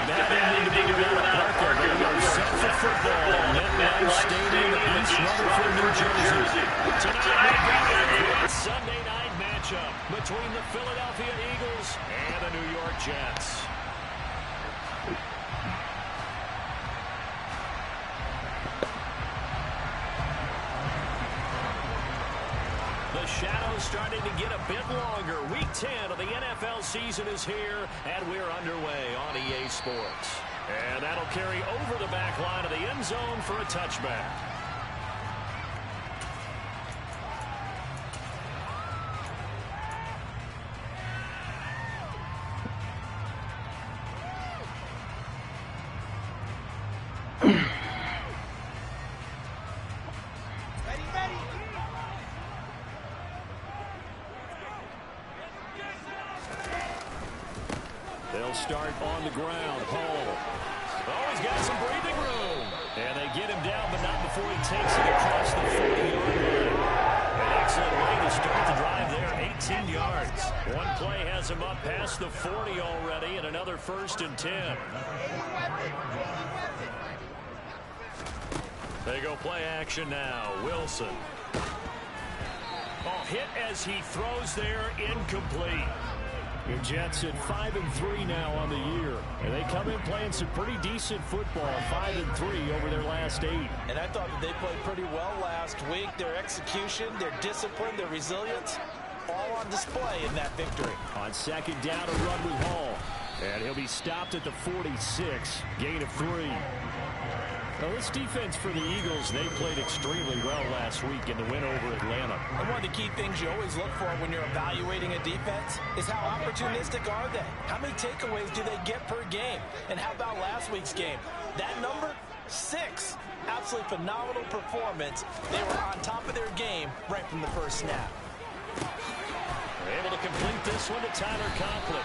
that ending to be without a Parker. We are set for football at MetLife Stadium in East Rutherford, New Jersey. Tonight we've got a Sunday night matchup between the Philadelphia Eagles and the New York Jets. The shadow's starting to get a bit longer. Week 10 of the NFL season is here, and we're underway on EA Sports. And that'll carry over the back line of the end zone for a touchback. They'll start on the ground. Hall. Oh, he's got some breathing room. And they get him down, but not before he takes it across the 40-yard line. An excellent way to start the drive there, 18 yards. One play has him up past the 40 already, and another 1st and 10. They go play action now. Wilson. Oh, hit as he throws there, incomplete. The Jets at 5-3 now on the year, and they come in playing some pretty decent football, 5-3 over their last 8. And I thought that they played pretty well last week. Their execution, their discipline, their resilience, all on display in that victory. On second down, a run with Hall, and he'll be stopped at the 46, gain of 3. Well, this defense for the Eagles, they played extremely well last week in the win over Atlanta. And one of the key things you always look for when you're evaluating a defense is how opportunistic are they? How many takeaways do they get per game? And how about last week's game? That number, 6. Absolutely phenomenal performance. They were on top of their game right from the first snap. They're able to complete this one to Tyler Conklin.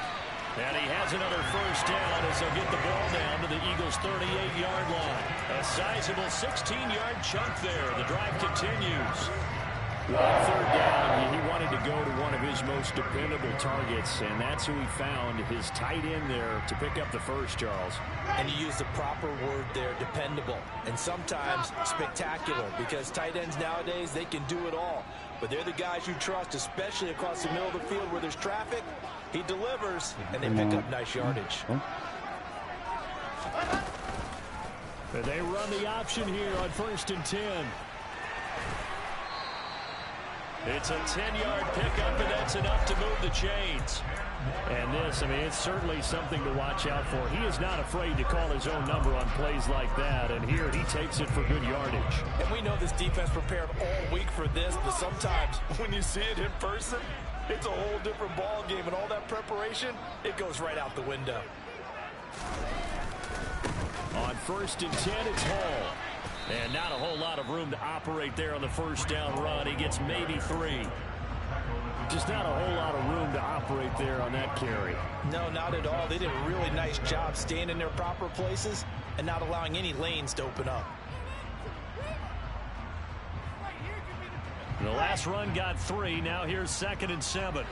And he has another 1st down as they'll get the ball down to the Eagles' 38-yard line. A sizable 16-yard chunk there. The drive continues. On 3rd down, he wanted to go to one of his most dependable targets, and that's who he found, his tight end there, to pick up the first, Charles. And you use the proper word there, dependable. And sometimes spectacular, because tight ends nowadays, they can do it all. But they're the guys you trust, especially across the middle of the field where there's traffic. He delivers, and they pick up nice yardage. And they run the option here on 1st and 10. It's a 10-yard pickup, and that's enough to move the chains. And this, I mean, it's certainly something to watch out for. He is not afraid to call his own number on plays like that, and here he takes it for good yardage. And we know this defense prepared all week for this, but sometimes when you see it in person, it's a whole different ball game, and all that preparation, it goes right out the window. On 1st and 10, it's Hall. And not a whole lot of room to operate there on the 1st down run. He gets maybe 3. Just not a whole lot of room to operate there on that carry. No, not at all. They did a really nice job staying in their proper places and not allowing any lanes to open up. The last run got 3. Now here's 2nd and 7.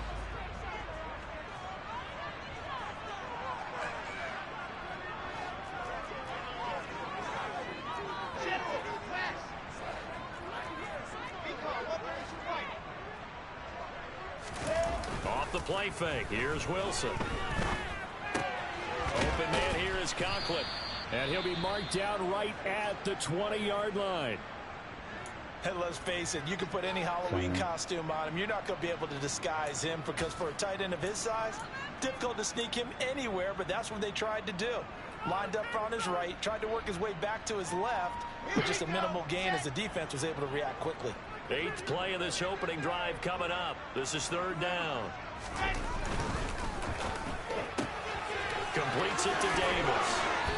Off the play fake. Here's Wilson. Open man here is Conklin. And he'll be marked down right at the 20-yard line. And let's face it, you can put any Halloween costume on him. You're not going to be able to disguise him, because for a tight end of his size, difficult to sneak him anywhere, but that's what they tried to do. Lined up on his right, tried to work his way back to his left, but just a minimal gain as the defense was able to react quickly. 8th play of this opening drive coming up. This is 3rd down. Completes it to Davis.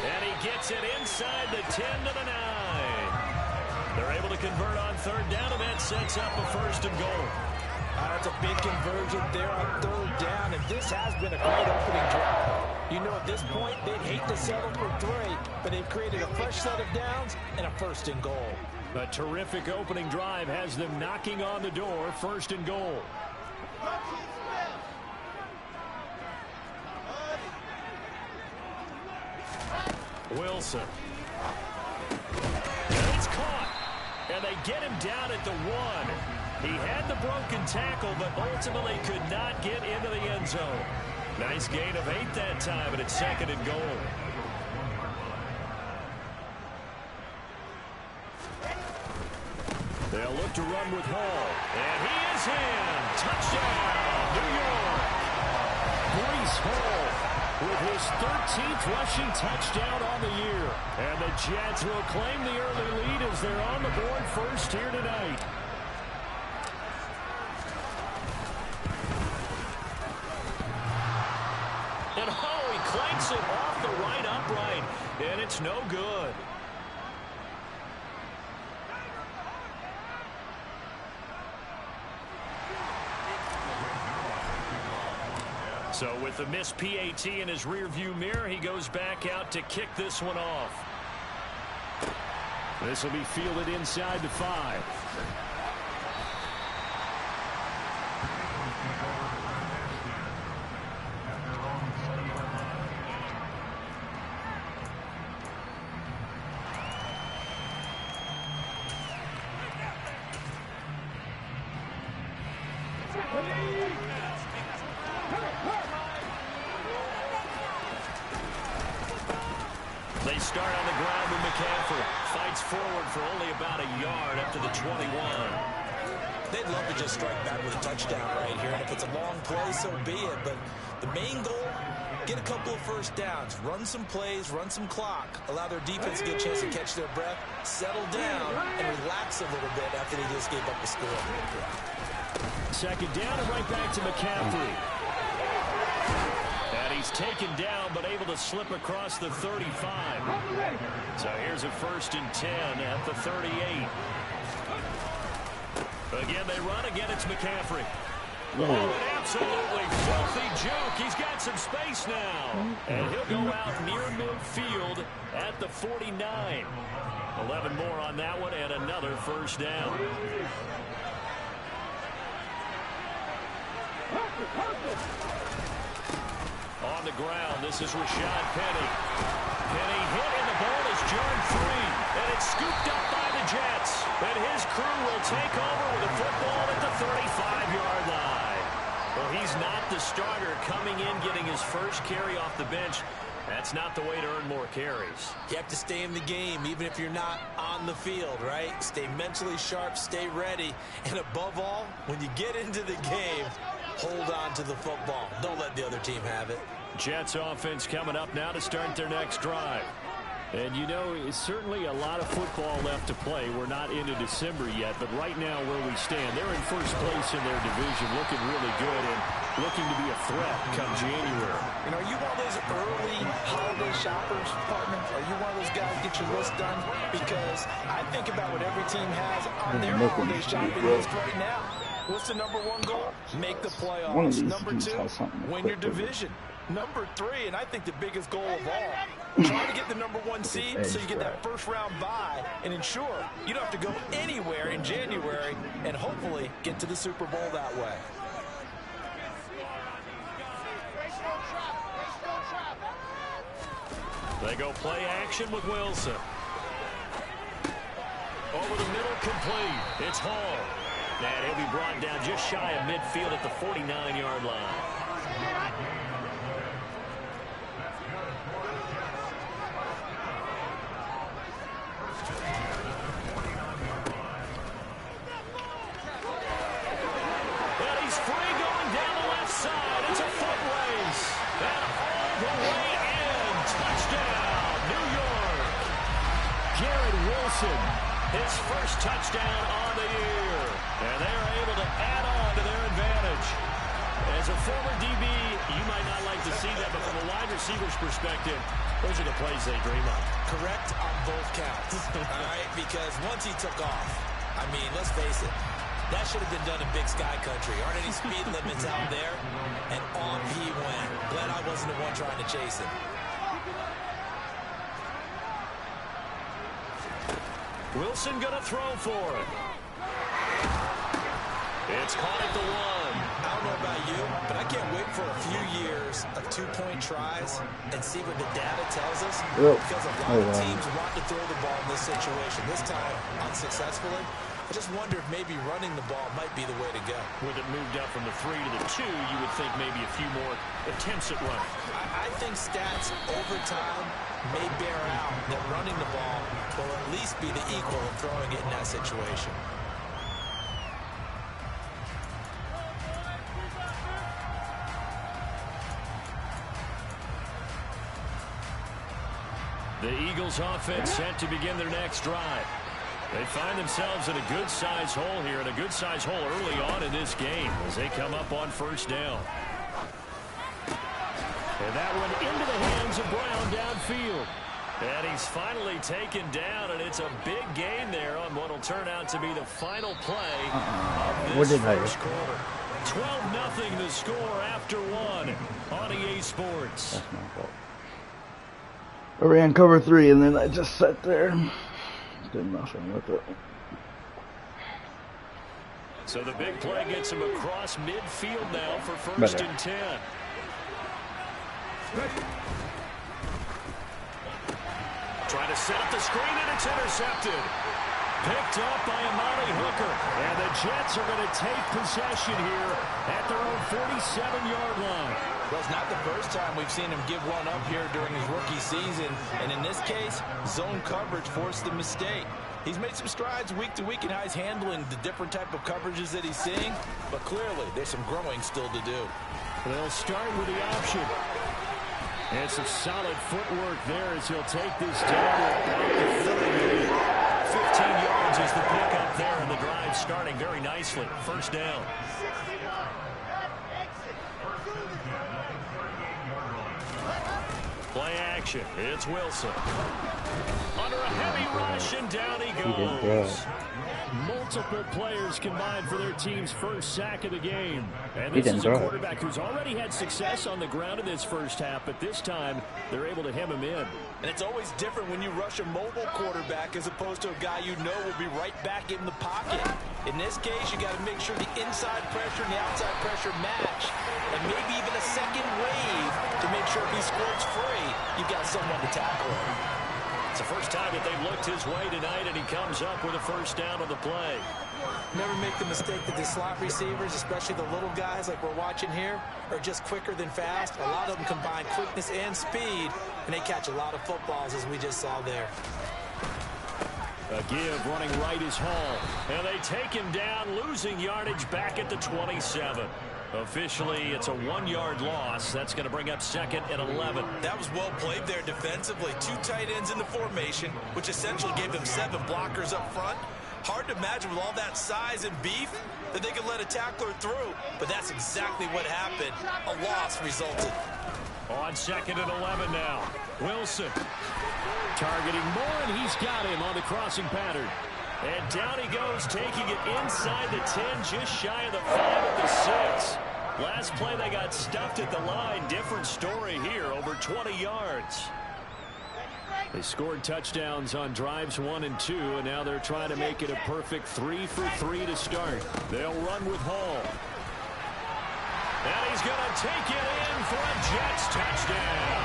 And he gets it inside the 10 to the 9. They're able to convert on 3rd down, and that sets up a 1st and goal. That's a big conversion there on 3rd down, and this has been a great opening drive. You know, at this point, they'd hate to settle for 3, but they've created a fresh set of downs and a 1st and goal. A terrific opening drive has them knocking on the door, 1st and goal. Wilson. And it's caught. And they get him down at the 1. He had the broken tackle, but ultimately could not get into the end zone. Nice gain of 8 that time, and it's 2nd and goal. They'll look to run with Hall. And he is in. Touchdown, New York. Breece Hall with his 13th rushing touchdown on the year. And the Jets will claim the early lead as they're on the board first here tonight. And he clanks it off the right upright. And it's no good. So with the missed PAT in his rearview mirror, he goes back out to kick this one off. This will be fielded inside the 5. They start on the ground with McCaffrey. Fights forward for only about a yard up to the 21. They'd love to just strike back with a touchdown right here. And if it's a long play, so be it. But the main goal, get a couple of first downs. Run some plays, run some clock. Allow their defense to get a chance to catch their breath. Settle down and relax a little bit after they just gave up a score. 2nd down and right back to McCaffrey. And he's taken down but able to slip across the 35. So here's a 1st and 10 at the 38. Again, they run. Again, it's McCaffrey. Oh, an absolutely filthy juke. He's got some space now. And he'll go out near midfield at the 49. 11 more on that one and another 1st down. On the ground, this is Rashad Penny. Penny hit and the ball is jarred free. And it's scooped up by the Jets. And his crew will take over with the football at the 35-yard line. Well, he's not the starter coming in, getting his first carry off the bench. That's not the way to earn more carries. You have to stay in the game, even if you're not on the field, right? Stay mentally sharp, stay ready. And above all, when you get into the game, hold on to the football. Don't let the other team have it. Jets offense coming up now to start their next drive. And, you know, it's certainly a lot of football left to play. We're not into December yet, but right now where we stand, they're in first place in their division, looking really good and looking to be a threat come January. And are you one of those early holiday shoppers, partner? Are you one of those guys get your list done? Because I think about what every team has on their holiday shopping list right now. What's the number 1 goal? Make the playoffs. Number 2, win your division. Number 3, and I think the biggest goal of all, try to get the number 1 seed so you get that first-round bye and ensure you don't have to go anywhere in January and hopefully get to the Super Bowl that way. They go play action with Wilson. Over the middle, complete. It's Hall. And he'll be brought down just shy of midfield at the 49-yard line. And he's free going down the left side. It's a foot race. And all the way in. Touchdown, New York. Garrett Wilson, his first touchdown on the year. And they are able to add on to their advantage. As a former DB, you might not like to see that, but from a wide receiver's perspective, those are the plays they dream of. Correct on both counts. All right, because once he took off, I mean, let's face it, that should have been done in Big Sky Country. Aren't any speed limits out there? And off he went. Glad I wasn't the one trying to chase him. Wilson gonna throw for it. It's caught at the 1. I don't know about you, but I can't wait for a few years of two-point tries and see what the data tells us. Yep. Because a lot of teams want to throw the ball in this situation. This time, unsuccessfully. I just wonder if maybe running the ball might be the way to go. With it moved up from the 3 to the 2, you would think maybe a few more attempts at running. I think stats over time may bear out that running the ball will at least be the equal of throwing it in that situation. The Eagles offense set to begin their next drive. They find themselves in a good-sized hole here, and a good-sized hole early on in this game as they come up on first down. And that one into the hands of Brown downfield. And he's finally taken down, and it's a big gain there on what will turn out to be the final play of this first quarter. 12-0 the score after one on EA Sports. That's my fault. I ran cover 3, and then I just sat there. Did nothing with it. So the big play gets him across midfield now for first and 10. Trying to set up the screen, and it's intercepted. Picked up by Amani Hooker. And the Jets are going to take possession here at their own 47-yard line. Well, it's not the first time we've seen him give one up here during his rookie season. And in this case, zone coverage forced the mistake. He's made some strides week to week in how he's handling the different type of coverages that he's seeing. But clearly, there's some growing still to do. They'll start with the option. And some solid footwork there as he'll take this down to about the 15 yards is the pickup there, and the drive starting very nicely. First down. Play action. It's Wilson. Under a heavy rush, and down he goes. Multiple players combined for their team's first sack of the game. And this is a quarterback who's already had success on the ground in this first half, but this time they're able to hem him in. And it's always different when you rush a mobile quarterback as opposed to a guy you know will be right back in the pocket. In this case, you got to make sure the inside pressure and the outside pressure match. And maybe even a second wave to make sure if he squirts free, you've got someone to tackle him. It's the first time that they've looked his way tonight, and he comes up with a first down on the play. Never make the mistake that the slot receivers, especially the little guys like we're watching here, are just quicker than fast. A lot of them combine quickness and speed, and they catch a lot of footballs, as we just saw there. A give running right is Hall. And they take him down, losing yardage back at the 27. Officially, it's a 1-yard loss. That's going to bring up second and 11. That was well played there defensively. 2 tight ends in the formation, which essentially gave them 7 blockers up front. Hard to imagine with all that size and beef that they could let a tackler through. But that's exactly what happened. A loss resulted. On second and 11 now. Wilson targeting Moore, and he's got him on the crossing pattern. And down he goes, taking it inside the 10, just shy of the 5 at the 6. Last play, they got stuffed at the line. Different story here, over 20 yards. They scored touchdowns on drives 1 and 2, and now they're trying to make it a perfect 3 for 3 to start. They'll run with Hall. And he's going to take it in for a Jets touchdown.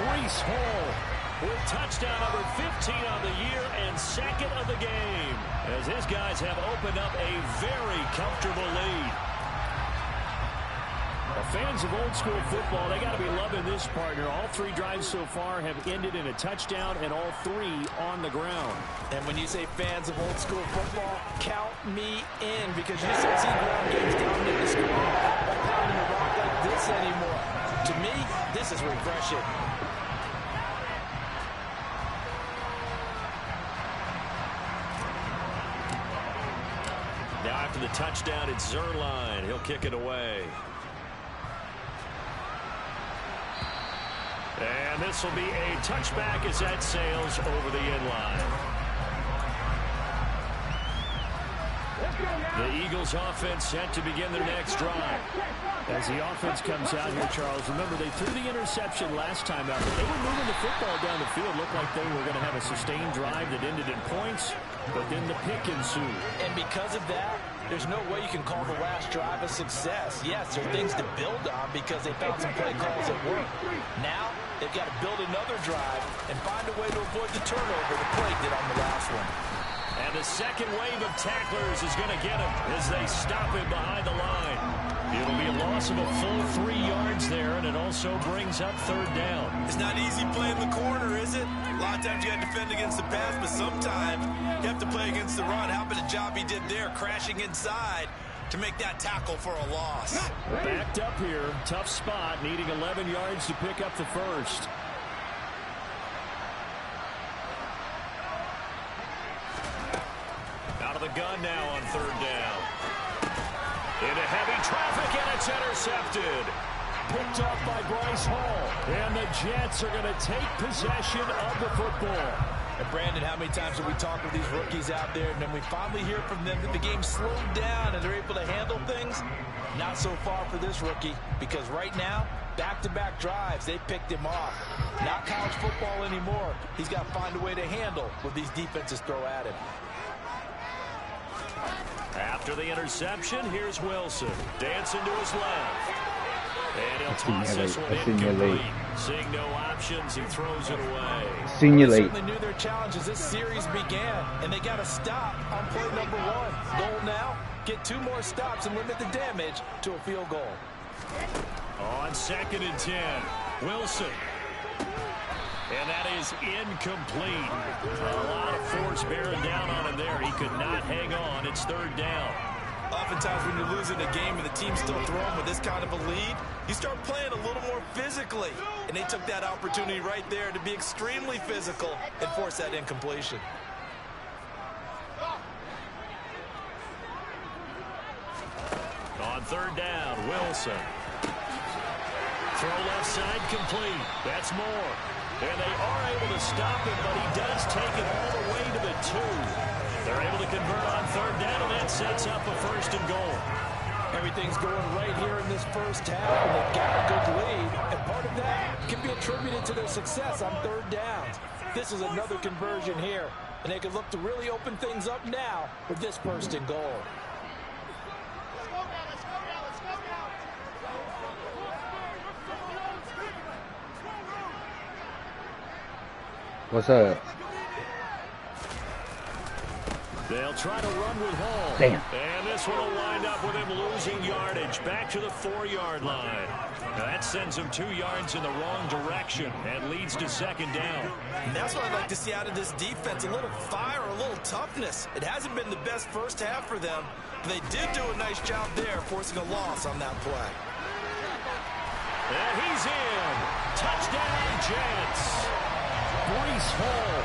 Breece Hall with touchdown number 15 on the year and second of the game, as his guys have opened up a very comfortable lead. Fans of old school football, they got to be loving this partner. All 3 drives so far have ended in a touchdown, and all 3 on the ground. And when you say fans of old school football, count me in, because you just don't see ground games dominating the score by pounding the rock like this anymore. To me, this is refreshing. Now after the touchdown, it's Zerline. He'll kick it away. And this will be a touchback as that sails over the end line. The Eagles offense set to begin their next drive. As the offense comes out here, Charles, remember they threw the interception last time out, but they were moving the football down the field. Looked like they were going to have a sustained drive that ended in points, but then the pick ensued. And because of that, there's no way you can call the last drive a success. Yes, there are things to build on because they found some play calls that work. Now, they've got to build another drive and find a way to avoid the turnover the play did on the last one. And the second wave of tacklers is going to get him as they stop him behind the line. It'll be a loss of a full 3 yards there, and it also brings up third down. It's not easy playing the corner, is it? A lot of times you got to defend against the pass, but sometimes you have to play against the run. How about the job he did there, crashing inside to make that tackle for a loss? Backed up here, tough spot, needing 11 yards to pick up the first. Out of the gun now on third down. Into heavy traffic, and it's intercepted. Picked off by Bryce Hall. And the Jets are going to take possession of the football. And Brandon, how many times have we talked with these rookies out there, and then we finally hear from them that the game slowed down and they're able to handle things? Not so far for this rookie, because right now, back-to-back drives, they picked him off. Not college football anymore. He's got to find a way to handle what these defenses throw at him. After the interception, here's Wilson. Dancing to his left. And he'll toss this one incomplete. Seeing no options, he throws it away. Senior They late. certainly knew their challenge as this series began, and they got to stop on play number 1. Goal now, get 2 more stops and limit the damage to a field goal. On 2nd and 10, Wilson. And that is incomplete. A lot of force bearing down on him there. He could not hang on. It's third down. Oftentimes when you're losing a game and the team's still throwing with this kind of a lead, you start playing a little more physically. And they took that opportunity right there to be extremely physical and force that incompletion. On third down, Wilson. Throw left side complete. That's more. And they are able to stop him, but he does take it all the way to the 2. They're able to convert on third down, and that sets up a 1st and goal. Everything's going right here in this first half, and they've got a good lead. And part of that can be attributed to their success on third downs. This is another conversion here, and they can look to really open things up now with this 1st and goal. What's up? They'll try to run with Hall. Damn. And this one will wind up with him losing yardage back to the 4-yard line. Now that sends him 2 yards in the wrong direction and leads to 2nd down. And that's what I'd like to see out of this defense, a little fire, a little toughness. It hasn't been the best first half for them, but they did do a nice job there forcing a loss on that play. And he's in. Touchdown, Jets. Bryce Hall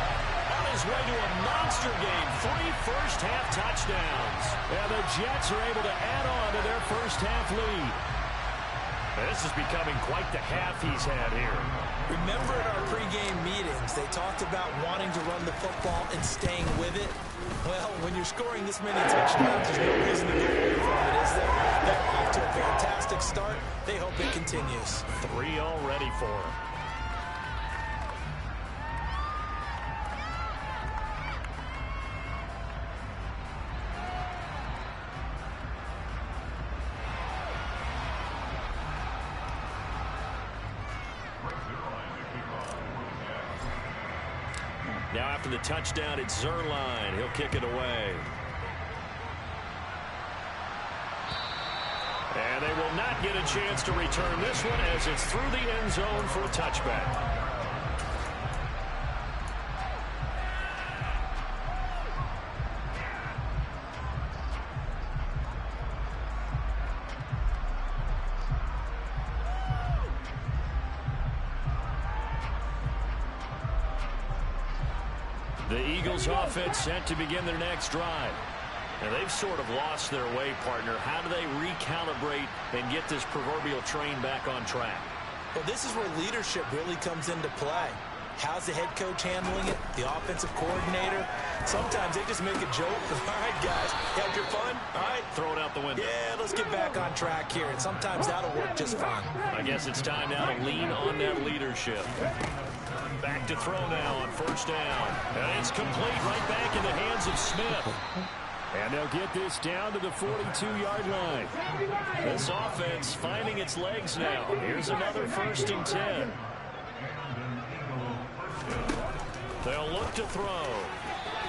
on his way to a monster game. 3 first-half touchdowns. And the Jets are able to add on to their first-half lead. This is becoming quite the half he's had here. Remember in our pregame meetings, they talked about wanting to run the football and staying with it. Well, when you're scoring this many touchdowns, there's no reason to get away from it, is there? They're off to a fantastic start. They hope it continues. 3 already for him. Now after the touchdown, it's Zerline. He'll kick it away. And they will not get a chance to return this one as it's through the end zone for a touchback. The Eagles offense set to begin their next drive. And they've sort of lost their way, partner. How do they recalibrate and get this proverbial train back on track? Well, this is where leadership really comes into play. How's the head coach handling it? The offensive coordinator? Sometimes they just make a joke. All right, guys, you had your fun? All right. Throw it out the window. Yeah, let's get back on track here, and sometimes that'll work just fine. I guess it's time now to lean on that leadership. Back to throw now on first down. And it's complete right back in the hands of Smith. And they'll get this down to the 42-yard line. This offense finding its legs now. Here's another 1st and 10. They'll look to throw.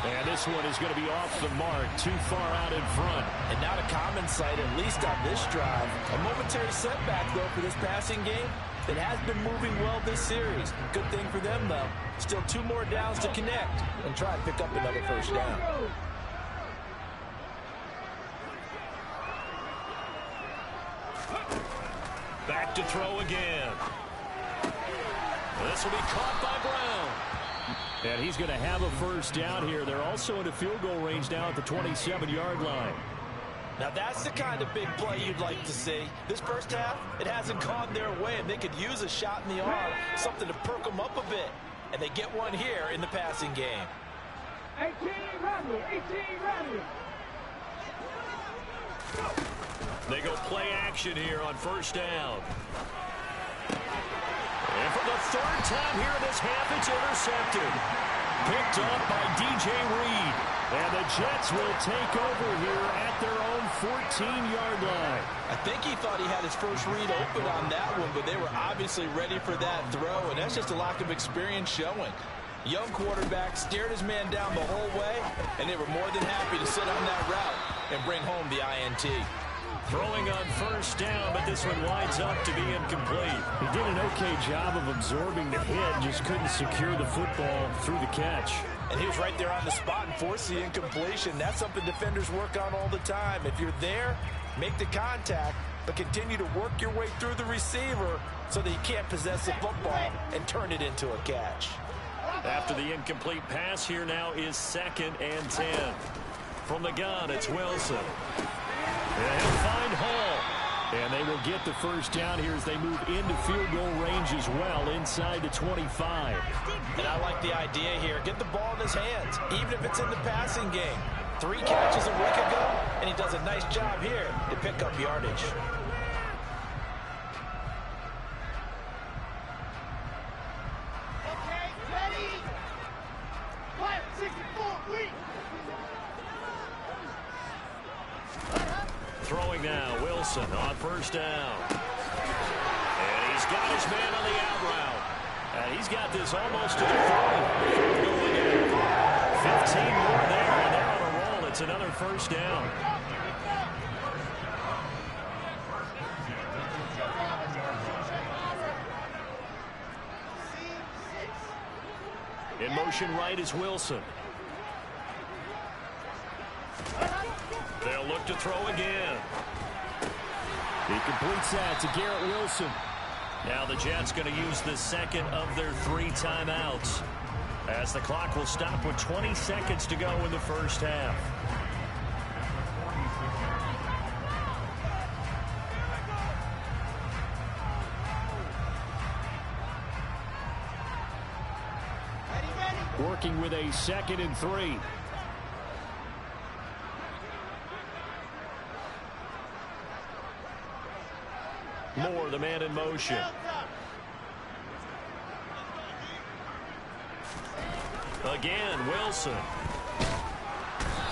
And this one is going to be off the mark, too far out in front. And not a common sight, at least on this drive. A momentary setback, though, for this passing game. It has been moving well this series. Good thing for them, though. Still 2 more downs to connect and try to pick up another 1st down. Back to throw again. This will be caught by Brown. And he's going to have a 1st down here. They're also into field goal range now at the 27-yard line. Now that's the kind of big play you'd like to see. This first half, it hasn't gone their way, and they could use a shot in the arm, something to perk them up a bit. And they get one here in the passing game. 18 running, 18 running. They go play action here on 1st down. And for the 3rd time here in this half, it's intercepted. Picked up by DJ Reed. And the Jets will take over here at their own 14-yard line. I think he thought he had his first read open on that one, but they were obviously ready for that throw, and that's just a lack of experience showing. Young quarterback stared his man down the whole way, and they were more than happy to sit on that route and bring home the INT. Throwing on 1st down, but this one winds up to be incomplete. He did an okay job of absorbing the hit, just couldn't secure the football through the catch. And he was right there on the spot and forced the incompletion. That's something defenders work on all the time. If you're there, make the contact, but continue to work your way through the receiver so that you can't possess the football and turn it into a catch. After the incomplete pass, here now is 2nd and 10. From the gun, it's Wilson. And he'll find Hall. And they will get the 1st down here as they move into field goal range as well, inside the 25. And I like the idea here. Get the ball in his hands, even if it's in the passing game. 3 catches a week ago, and he does a nice job here to pick up yardage. Okay, ready? 64 weeks. Throwing now, Wilson on 1st down. And he's got his man on the out route. And he's got this almost to the 30. Going in. 15 more there, and they're on a roll. It's another 1st down. In motion right is Wilson. They'll look to throw again. He completes that to Garrett Wilson. Now the Jets going to use the 2nd of their 3 timeouts, as the clock will stop with 20 seconds to go in the 1st half. Working with a 2nd and 3. Moore, the man in motion. Again, Wilson.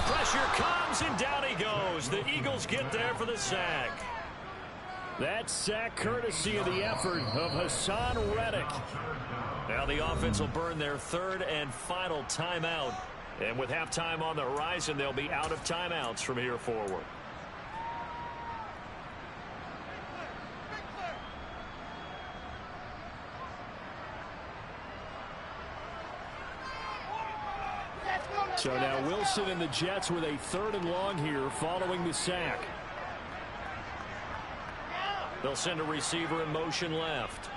Pressure comes, and down he goes. The Eagles get there for the sack. That sack courtesy of the effort of Hassan Reddick. Now the offense will burn their 3rd and final timeout. And with halftime on the horizon, they'll be out of timeouts from here forward. So now Wilson and the Jets with a 3rd and long here following the sack. They'll send a receiver in motion left.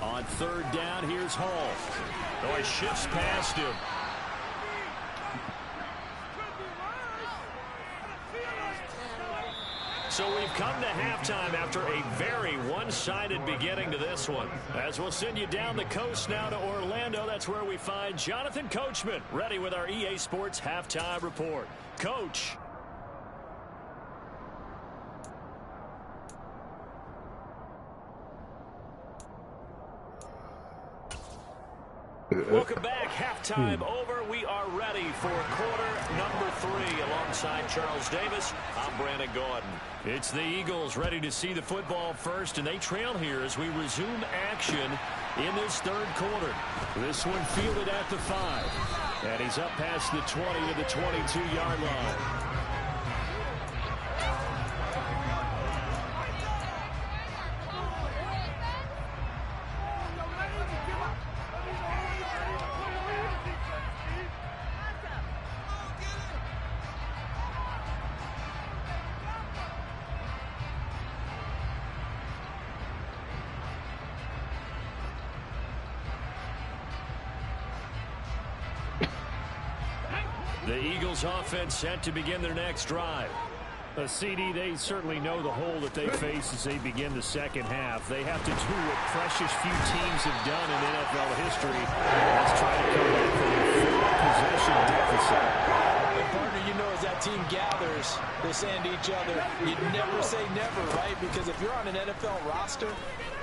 On 3rd down, here's Hall. Oh, he shifts past him. So we've come to halftime after a very one-sided beginning to this one. As we'll send you down the coast now to Orlando, that's where we find Jonathan Coachman ready with our EA Sports Halftime Report. Coach. Welcome back. Halftime over. We are ready for quarter number 3 alongside Charles Davis. I'm Brandon Gordon. It's the Eagles ready to see the football first, and they trail here as we resume action in this third quarter. This one fielded at the 5, and he's up past the 20 to the 22-yard line. The Eagles offense set to begin their next drive. CD, they certainly know the hole that they face as they begin the second half. They have to do what precious few teams have done in NFL history. Let's try to come back from a 4-possession deficit. And partner, you know, as that team gathers, they're saying to each other, you never say never, right? Because if you're on an NFL roster,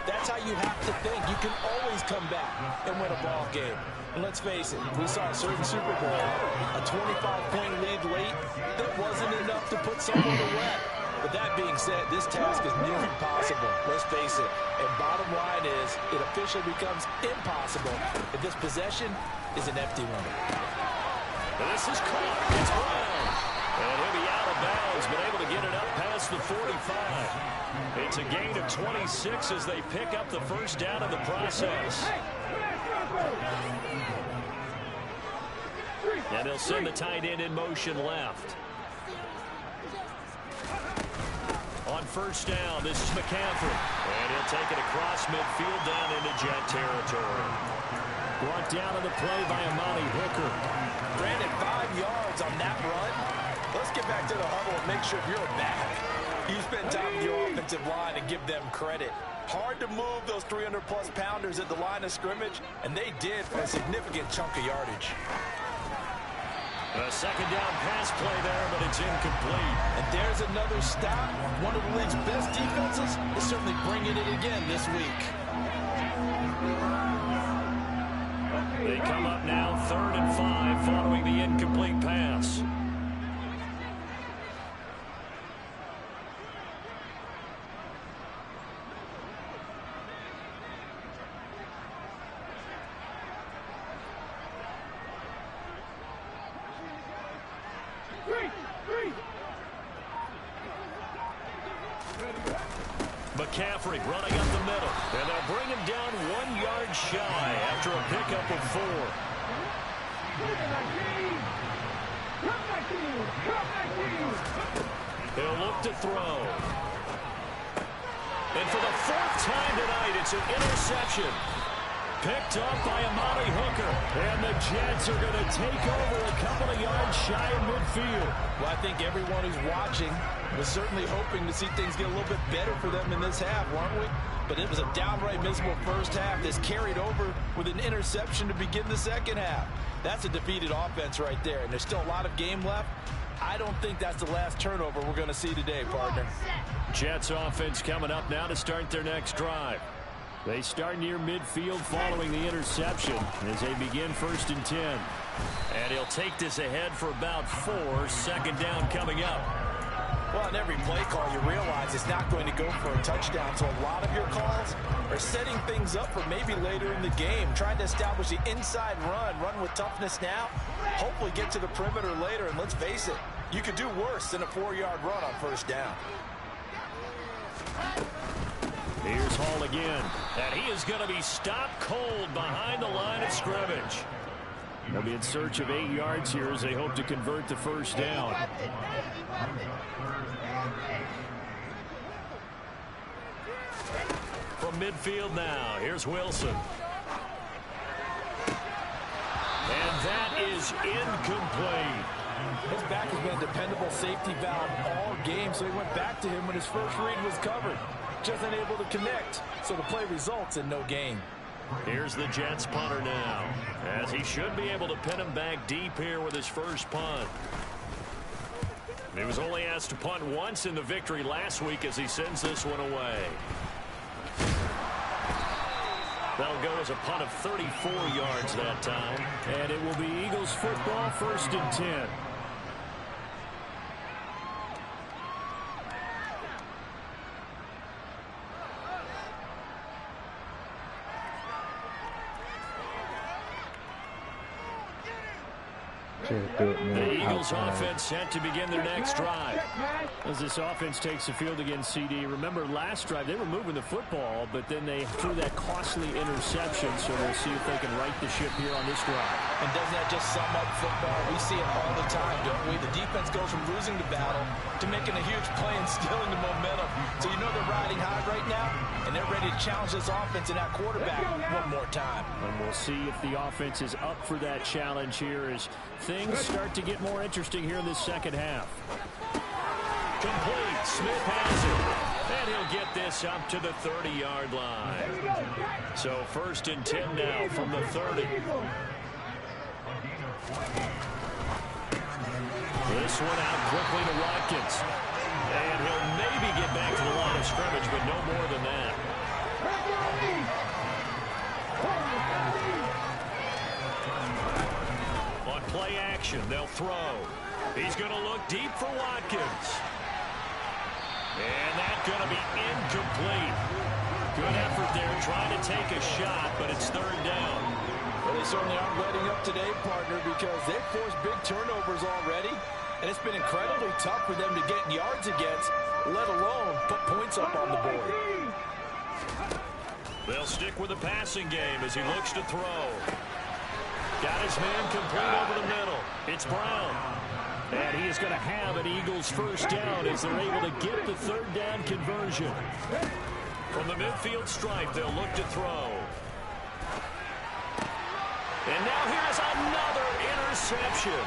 that's how you have to think. You can always come back and win a ball game. And let's face it, we saw a certain Super Bowl, a 25-point lead late, that wasn't enough to put someone to wet. But that being said, this task is near impossible. Let's face it. And bottom line is, it officially becomes impossible if this possession is an empty one. This is caught. It's Brown. And he'll be out of bounds, but able to get it up past the 45. It's a gain of 26 as they pick up the first down in the process. And they'll send the tight end in motion left. On first down, this is McCaffrey. And he'll take it across midfield down into Jet territory. Brought down on the play by Amani Hooker. Brandon, 5 yards on that run. Let's get back to the huddle and make sure if you're a back, you spend time with your offensive line and give them credit. Hard to move those 300-plus pounders at the line of scrimmage, and they did for a significant chunk of yardage. A second down pass play there, but it's incomplete. And there's another stop. One of the league's best defenses is certainly bringing it again this week. They come up now 3rd and 5 following the incomplete pass. McCaffrey running up the middle, and they'll bring him down 1 yard shy after a pickup of 4. He'll look to throw. And for the 4th time tonight, it's an interception. Picked up by Amani Hooker. And the Jets are going to take over a couple of yards shy of midfield. Well, I think everyone who's watching was certainly hoping to see things get a little bit better for them in this half, weren't we? But it was a downright miserable first half that's carried over with an interception to begin the second half. That's a defeated offense right there, and there's still a lot of game left. I don't think that's the last turnover we're going to see today, partner. Jets offense coming up now to start their next drive. They start near midfield following the interception as they begin 1st and 10. And he'll take this ahead for about 4. 2nd down coming up. Well, in every play call, you realize it's not going to go for a touchdown. So a lot of your calls are setting things up for maybe later in the game, trying to establish the inside run with toughness now, hopefully get to the perimeter later. And let's face it, you could do worse than a 4-yard run on 1st down. Here's Hall again, and he is going to be stopped cold behind the line of scrimmage. They'll be in search of 8 yards here as they hope to convert the 1st down. From midfield now, here's Wilson. And that is incomplete. It's back has been a dependable safety valve all game, so he went back to him when his first read was covered. Just unable to connect, so the play results in no gain. Here's the Jets punter now, as he should be able to pin him back deep here with his first punt. He was only asked to punt once in the victory last week as he sends this one away. That'll go as a punt of 34 yards that time. And it will be Eagles football, 1st and 10. The Eagles offense set to begin their next drive. As this offense takes the field against CD, remember last drive they were moving the football, but then they threw that costly interception, so we'll see if they can right the ship here on this drive. And doesn't that just sum up football? We see it all the time, don't we? The defense goes from losing the battle to making a huge play and stealing the momentum. So you know they're riding high right now, and they're ready to challenge this offense and that quarterback one more time. And we'll see if the offense is up for that challenge here as things start to get more interesting here in this second half. Complete. Smith has it. And he'll get this up to the 30-yard line. So 1st and 10 now from the 30. This one out quickly to Watkins. And he'll maybe get back to the line of scrimmage, but no more than that. On play action, they'll throw. He's going to look deep for Watkins. And that's going to be incomplete. Good effort there, trying to take a shot, but it's 3rd down. Well, they certainly aren't letting up today, partner, because they've forced big turnovers already, and it's been incredibly tough for them to get yards against, let alone put points up on the board. They'll stick with the passing game as he looks to throw. Got his man complete over the middle. It's Brown. And he is going to have an Eagles 1st down as they're able to get the 3rd down conversion. From the midfield stripe, they'll look to throw. And now here's another interception.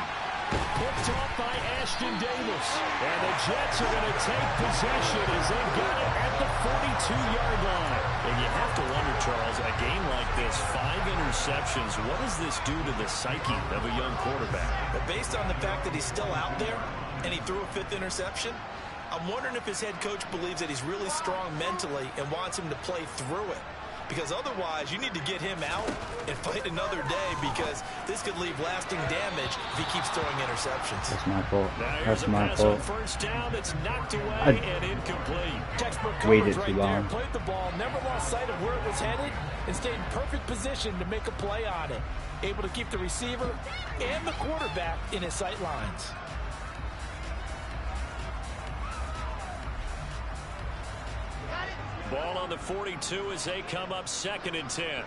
Picked off by Ashton Davis. And the Jets are going to take possession as they've got it at the 42-yard line. And you have to wonder, Charles, a game like this, 5 interceptions, what does this do to the psyche of a young quarterback? But based on the fact that he's still out there and he threw a 5th interception, I'm wondering if his head coach believes that he's really strong mentally and wants him to play through it. Because otherwise, you need to get him out and fight another day, because this could leave lasting damage if he keeps throwing interceptions. That's my fault. That's my fault. 1st down, that's knocked away and incomplete. Textbook Waited coverage too right there. long. Played the ball, never lost sight of where it was headed, and stayed in perfect position to make a play on it. Able to keep the receiver and the quarterback in his sight lines. Ball on the 42 as they come up 2nd and 10.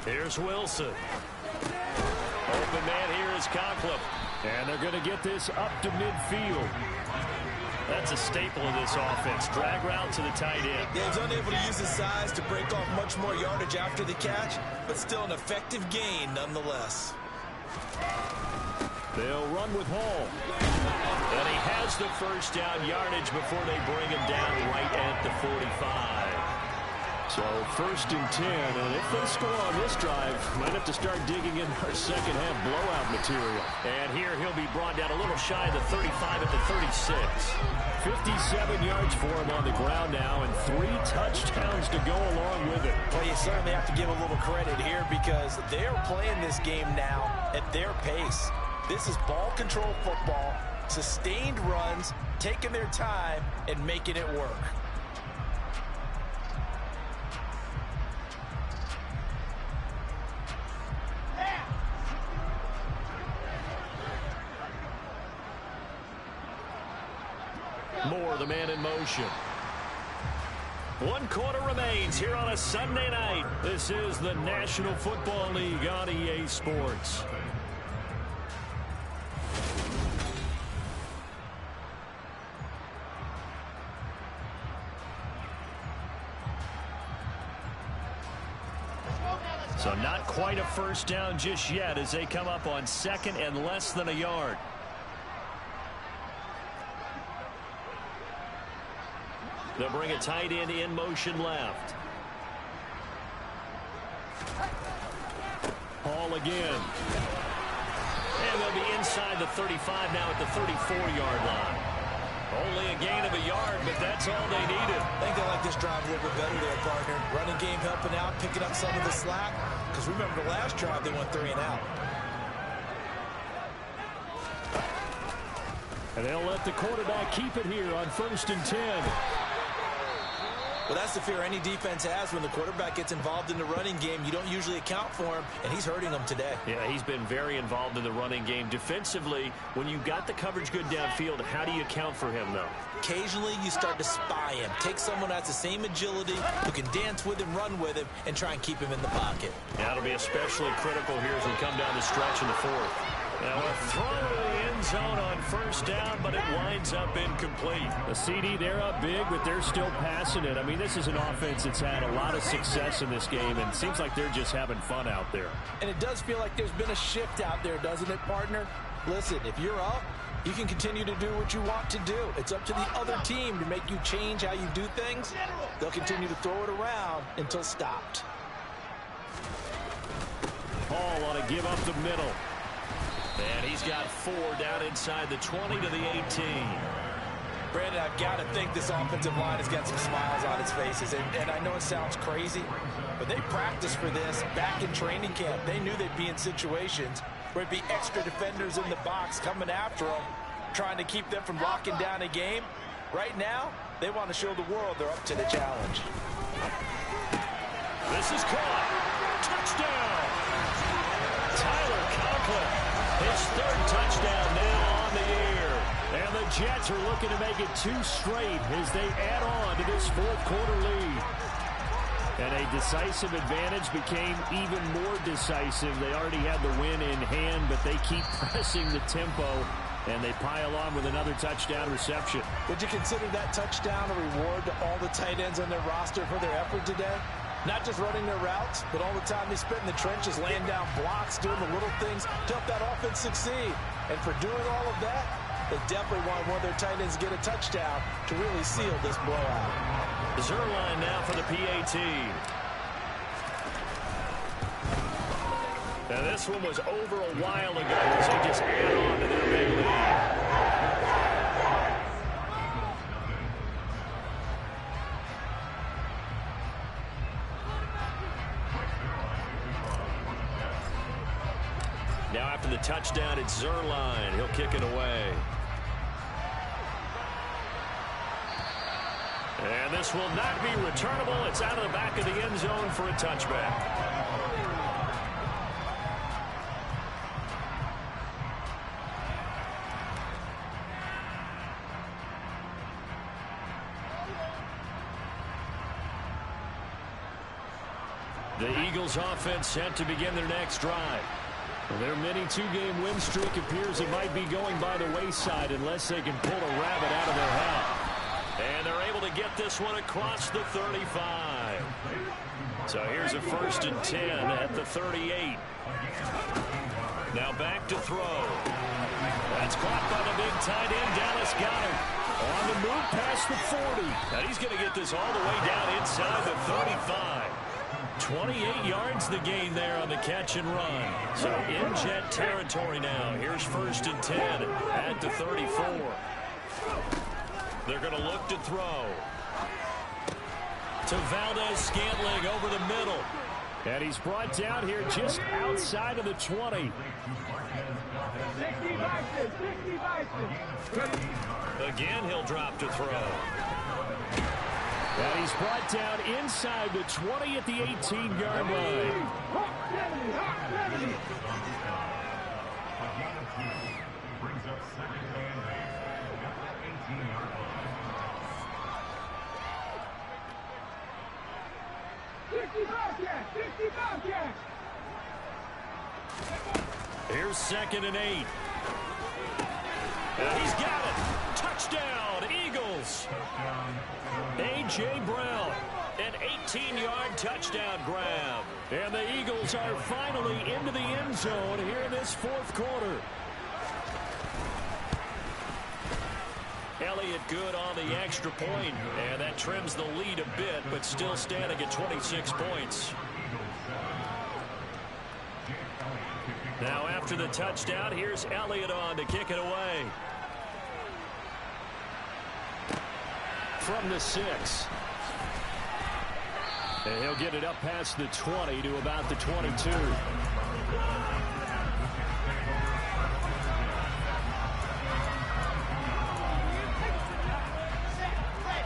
Here's Wilson. Open man here is Conklin. And they're going to get this up to midfield. That's a staple of this offense. Drag route to the tight end. Yeah, he's unable to use his size to break off much more yardage after the catch, but still an effective gain nonetheless. They'll run with Hall. And he has the 1st down yardage before they bring him down right at the 45. So 1st and 10, and if they score on this drive, might have to start digging in our second half blowout material. And here he'll be brought down a little shy of the 35 at the 36. 57 yards for him on the ground now, and 3 touchdowns to go along with it. Well, you certainly have to give a little credit here, because they're playing this game now at their pace. This is ball control football, sustained runs, taking their time, and making it work. Moore, the man in motion. 1 quarter remains here on a Sunday night. This is the National Football League on EA Sports. So not quite a first down just yet as they come up on 2nd and less than a yard. They'll bring a tight end in motion left. Hall again. And they'll be inside the 35 now at the 34-yard line. Only a gain of a yard, but that's all they needed. I think they like this drive a little bit better there, partner. Running game helping out, picking up some of the slack. Because remember the last drive, they went 3 and out. And they'll let the quarterback keep it here on 1st and 10. Well, that's the fear any defense has when the quarterback gets involved in the running game. You don't usually account for him, and he's hurting them today. Yeah, he's been very involved in the running game. Defensively, when you got the coverage good downfield, how do you account for him, though? Occasionally, you start to spy him. Take someone that's the same agility, who can dance with him, run with him, and try and keep him in the pocket. That'll be especially critical here as we come down the stretch in the 4th. Now a throw to the end zone on 1st down, but it winds up incomplete. The CD, they're up big, but they're still passing it. I mean, this is an offense that's had a lot of success in this game, and it seems like they're just having fun out there. And it does feel like there's been a shift out there, doesn't it, partner? Listen, if you're up, you can continue to do what you want to do. It's up to the other team to make you change how you do things. They'll continue to throw it around until stopped. Hall on a give up the middle. And he's got 4 down inside the 20 to the 18. Brandon, I've got to think this offensive line has got some smiles on its faces. And I know it sounds crazy, but they practiced for this back in training camp. They knew they'd be in situations where it'd be extra defenders in the box coming after them, trying to keep them from locking down a game. Right now, they want to show the world they're up to the challenge. This is caught. Touchdown. Tyler Conklin. His 3rd touchdown now on the year. And the Jets are looking to make it 2 straight as they add on to this 4th quarter lead. And a decisive advantage became even more decisive. They already had the win in hand, but they keep pressing the tempo, and they pile on with another touchdown reception. Would you consider that touchdown a reward to all the tight ends on their roster for their effort today? Not just running their routes, but all the time they spent in the trenches, laying down blocks, doing the little things to help that offense succeed. And for doing all of that, they definitely want one of their tight ends to get a touchdown to really seal this blowout. Zerline now for the PAT. Now this one was over a while ago as they just add on to their big lead. Now after the touchdown, it's Zerline. He'll kick it away. And this will not be returnable. It's out of the back of the end zone for a touchback. The Eagles offense set to begin their next drive. Well, their mini 2-game win streak appears it might be going by the wayside unless they can pull a rabbit out of their hat. And they're able to get this one across the 35. So here's a 1st and 10 at the 38. Now back to throw. That's caught by the big tight end, Dallas Goedert. On the move past the 40. Now he's going to get this all the way down inside the 35. 28 yards the gain there on the catch and run. So in Jet territory now. Here's 1st and 10 at the 34. They're going to look to throw. To Valdez-Scantling over the middle. And he's brought down here just outside of the 20. 60 Again, he'll drop to throw. And he's brought down inside the 20 at the 18-yard line. Brings up 2nd and 18-yard line. 60 Bobcats! Here's 2nd and 8. And he's got it. Touchdown, Eagles. A.J. Brown. And 18-yard touchdown grab. And the Eagles are finally into the end zone here in this fourth quarter. Elliott good on the extra point, and that trims the lead a bit, but still standing at 26 points. Now after the touchdown, here's Elliott on to kick it away. From the 6. And he'll get it up past the 20 to about the 22.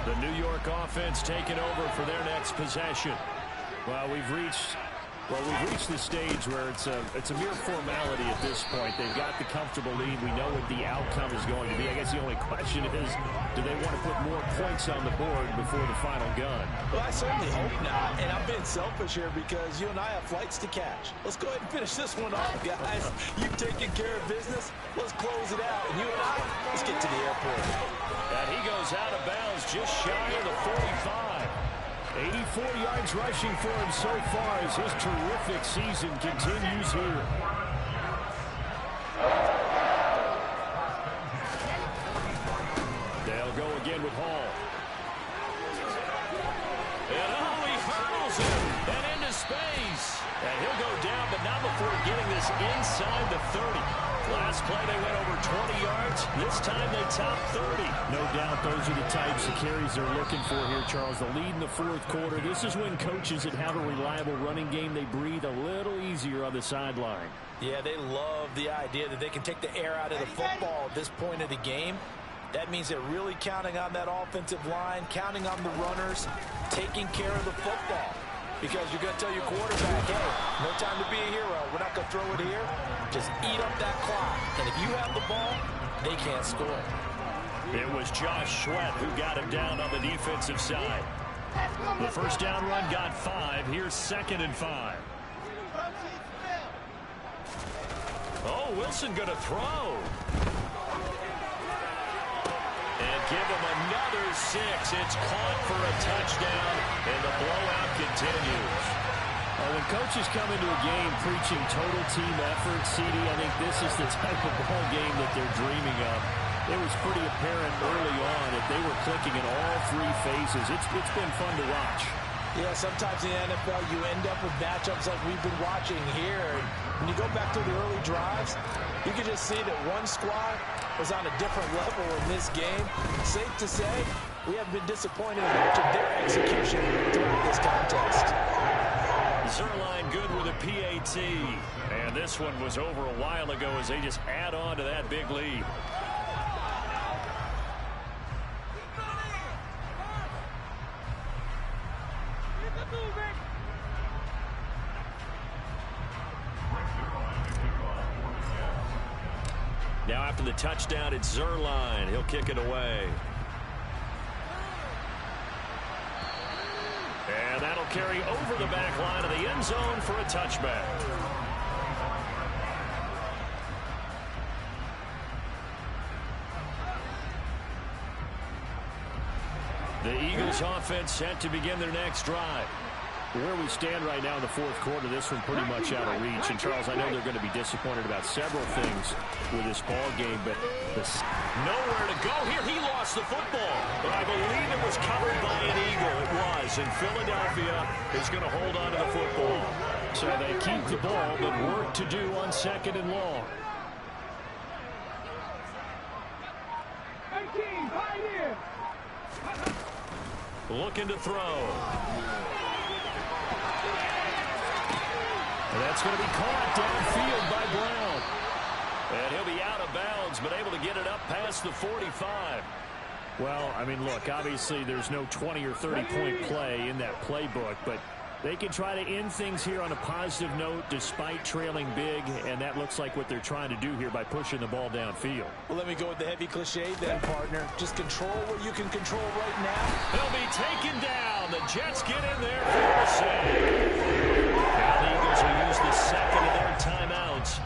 The New York offense taking over for their next possession. Well, we've reached the stage where it's a mere formality at this point. They've got the comfortable lead. We know what the outcome is going to be. I guess the only question is, do they want to put more points on the board before the final gun? Well, I certainly hope not. And I'm being selfish here because you and I have flights to catch. Let's go ahead and finish this one off, guys. You've taken care of business. Let's close it out. And you and I, let's get to the airport. And he goes out of bounds just shy of the 45. 84 yards rushing for him so far as his terrific season continues here. They'll go again with Hall. And he hurdles it and into space. And he'll go down, but not before getting this inside the 30. Last play, they went over 20 yards. This time, they topped 30. No doubt those are the types of carries they're looking for here, Charles. The lead in the fourth quarter. This is when coaches that have a reliable running game, they breathe a little easier on the sideline. Yeah, they love the idea that they can take the air out of the football at this point of the game. That means they're really counting on that offensive line, counting on the runners, taking care of the football. Because you're going to tell your quarterback, hey, no time to be a hero. We're not going to throw it here. Just eat up that clock. And if you have the ball, they can't score. It was Josh Sweat who got him down on the defensive side. The first down run got 5. Here's 2nd and 5. Oh, Wilson going to throw. And give him another 6. It's caught for a touchdown, and the blowout continues. When coaches come into a game preaching total team effort, CD, I think this is the type of ball game that they're dreaming of. It was pretty apparent early on that they were clicking in all 3 phases. It's been fun to watch. Yeah, sometimes in the NFL you end up with matchups like we've been watching here. When you go back to the early drives, you can just see that one squad was on a different level in this game. Safe to say, we have been disappointed in much of their execution throughout this contest. Zerline good with a PAT. And this one was over a while ago as they just add on to that big lead. Now after the touchdown, it's Zerline. He'll kick it away. And that'll carry over the back line of the end zone for a touchback. The Eagles offense set to begin their next drive. Where we stand right now in the fourth quarter, this one pretty much out of reach. And, Charles, I know they're going to be disappointed about several things with this ball game, but nowhere to go here. He lost the football, but I believe it was covered by an Eagle. It was, and Philadelphia is going to hold on to the football. So they keep the ball, but work to do on 2nd and long. Looking to throw. And that's going to be caught downfield by Brown. And he'll be out of bounds, but able to get it up past the 45. Well, I mean, look, obviously there's no 20 or 30-point play in that playbook, but they can try to end things here on a positive note despite trailing big, and that looks like what they're trying to do here by pushing the ball downfield. Well, let me go with the heavy cliche then, partner. Just control what you can control right now. He'll be taken down. The Jets get in there for a save. Now the Eagles will use the second of their timeouts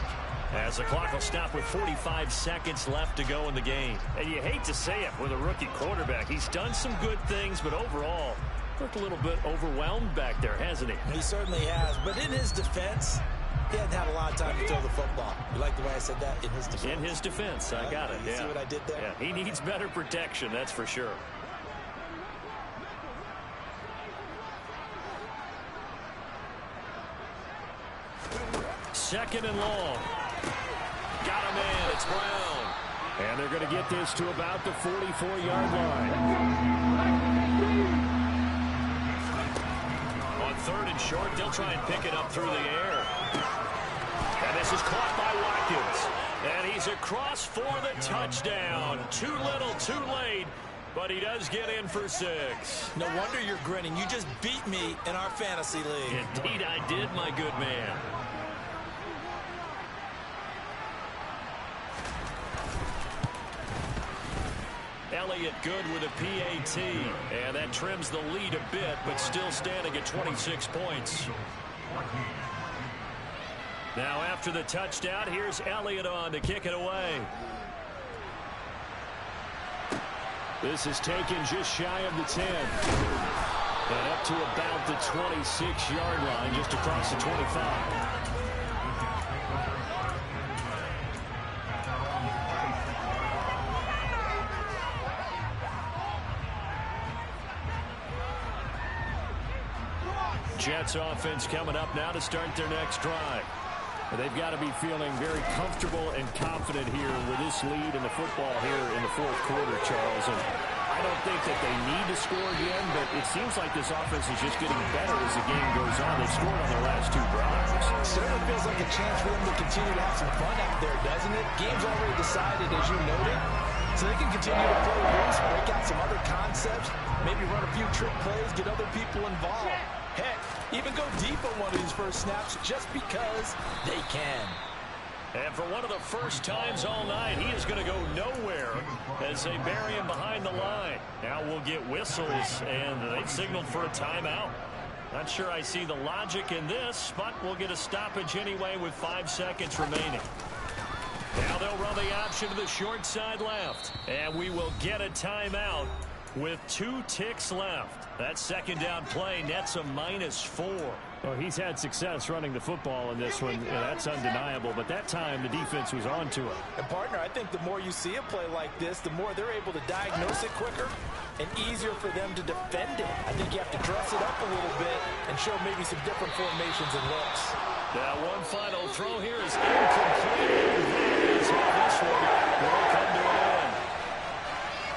as the clock will stop with 45 seconds left to go in the game. And you hate to say it with a rookie quarterback. He's done some good things, but overall, Looked a little bit overwhelmed back there, hasn't he? He certainly has, but in his defense, he hadn't had a lot of time to throw the football. You like the way I said that? In his defense. In his defense, I got it. You see what I did there? Yeah, he needs better protection, that's for sure. Second and long. Got him in. It's Brown. And they're going to get this to about the 44-yard line. On third and short, they'll try and pick it up through the air. And this is caught by Watkins. And he's across for the touchdown. Too little, too late. But he does get in for 6. No wonder you're grinning. You just beat me in our fantasy league. Indeed I did, my good man. Elliott good with a PAT. And that trims the lead a bit, but still standing at 26 points. Now after the touchdown, here's Elliott on to kick it away. This is taken just shy of the 10. And up to about the 26-yard line, just across the 25. Jets offense coming up now to start their next drive. They've got to be feeling very comfortable and confident here with this lead in the football here in the fourth quarter, Charles. And I don't think that they need to score again, but it seems like this offense is just getting better as the game goes on. They've scored on their last 2 drives. Certainly feels like a chance for them to continue to have some fun out there, doesn't it? Game's already decided, as you noted. So they can continue to play loose, break out some other concepts, maybe run a few trick plays, get other people involved. Heck, even go deep on one of these first snaps just because they can. And for one of the first times all night, he is going to go nowhere as they bury him behind the line. Now we'll get whistles, and they've signaled for a timeout. Not sure I see the logic in this, but we'll get a stoppage anyway with 5 seconds remaining. Now they'll run the option to the short side left. And we will get a timeout with 2 ticks left. That second down play nets a -4. Well, he's had success running the football in this one, and that's undeniable. But that time, the defense was on to it. And, partner, I think the more you see a play like this, the more they're able to diagnose it quicker and easier for them to defend it. I think you have to dress it up a little bit and show maybe some different formations and looks. Now, one final throw here is incomplete. That is how this one will come to an end.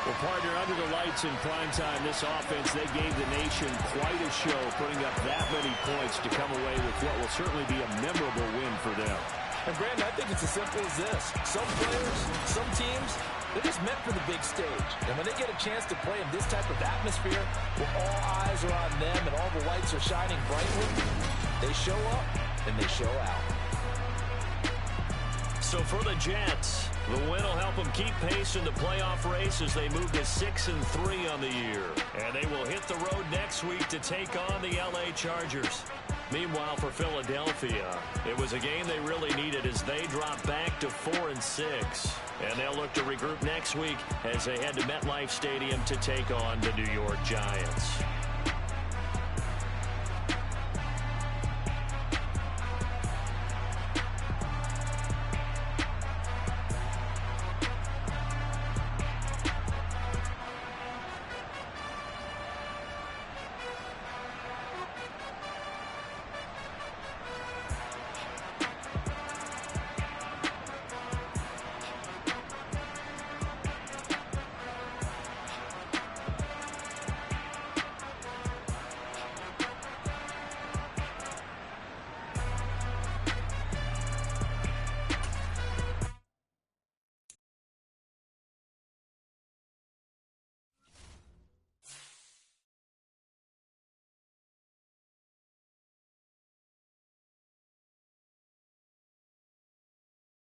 Well, partner, under the lights in primetime, this offense, they gave the nation quite a show, putting up that many points to come away with what will certainly be a memorable win for them. And, Brandon, I think it's as simple as this. Some players, some teams, they're just meant for the big stage. And when they get a chance to play in this type of atmosphere, where all eyes are on them and all the lights are shining brightly, they show up and they show out. So for the Jets, the win will help them keep pace in the playoff race as they move to 6-3 on the year. And they will hit the road next week to take on the LA Chargers. Meanwhile, for Philadelphia, it was a game they really needed as they drop back to 4-6. And they'll look to regroup next week as they head to MetLife Stadium to take on the New York Giants.